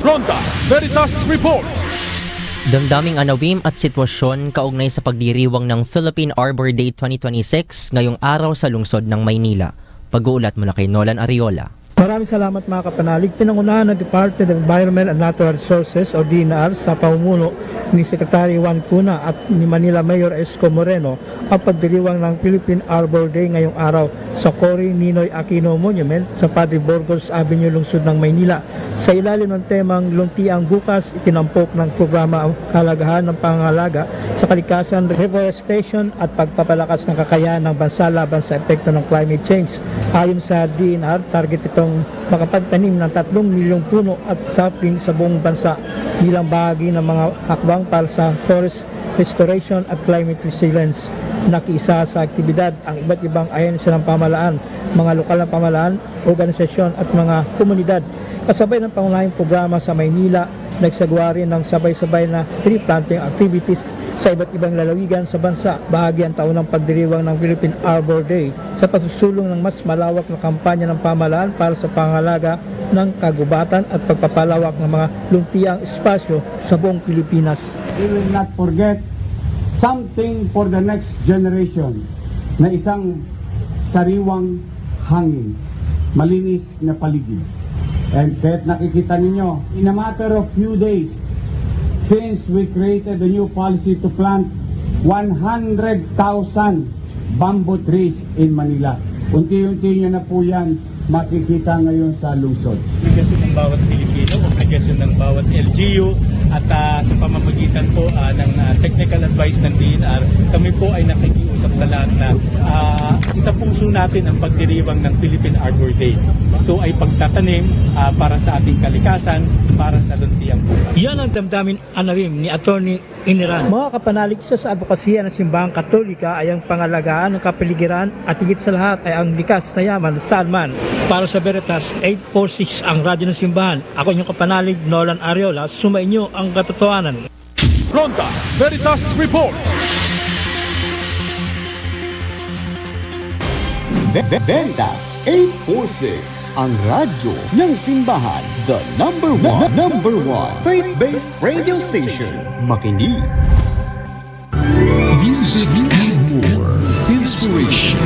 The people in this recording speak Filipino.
Ronda Veritas Report. Damdaming anawim at sitwasyon kaugnay sa pagdiriwang ng Philippine Arbor Day 2026 ngayong araw sa lungsod ng Maynila. Pag-uulat mula kay Nolan Ariola. Maraming salamat mga kapanalig. Pinangunahan ng Department of Environment and Natural Resources o DENR sa pamumuno ni Secretary Juan Cuna at ni Manila Mayor Esco Moreno ang pagdiriwang ng Philippine Arbor Day ngayong araw sa Cory Ninoy Aquino Monument sa Padre Burgos Avenue, lungsod ng Maynila. Sa ilalim ng temang Luntiang Bukas, itinampok ng programa ang kalagahan ng pangalaga sa kalikasan, reforestation at pagpapalakas ng kakayahan ng bansa laban sa epekto ng climate change. Ayon sa DENR, target itong makapagtanim ng 3 milyong puno at sapling sa buong bansa bilang bahagi ng mga hakbang para sa forest restoration at climate resilience. Nakiisa sa aktibidad ang iba't ibang ahensya ng pamahalaan, mga lokal na pamahalaan, organisasyon at mga komunidad. Kasabay ng pangunahing programa sa Maynila, nagsagawa rin ng sabay-sabay na tree planting activities sa iba't ibang lalawigan sa bansa. Bahagi ang taunang pagdiriwang ng Philippine Arbor Day sa pagsusulong ng mas malawak na kampanya ng pamahalaan para sa pangalaga ng kagubatan at pagpapalawak ng mga luntiang espasyo sa buong Pilipinas. We will not forget something for the next generation na isang sariwang hangin, malinis na paligid. And kahit nakikita ninyo, in a matter of few days, since we created a new policy to plant 100,000 bamboo trees in Manila. Unti-unti nyo na po yan makikita ngayon sa lungsod. Obligasyon ng bawat Pilipino, obligasyon ng bawat LGU, at sa pamamagitan po ng technical advice ng DENR, kami po ay nakikiusap sa lahat na isa puso natin ang pagdiriwang ng Philippine Arbor Day. Ito ay pagtatanim para sa ating kalikasan, para sa luntiang buhay. Yan ang damdamin anawim ni Atty. Iniran. Mga kapanalig, isa sa advokasya ng Simbahang Katolika ay ang pangalagaan ng kapaligiran at higit sa lahat ay ang likas na yaman saan man. Para sa Veritas 846 ang radyo ng Simbahan. Ako inyong kapanalig, Nolan Ariola, sumainyo ang katotohanan. Ronda Veritas Report. Veritas 846, ang radyo ng simbahan, the number one faith-based radio station. Makinig. Music and more inspiration.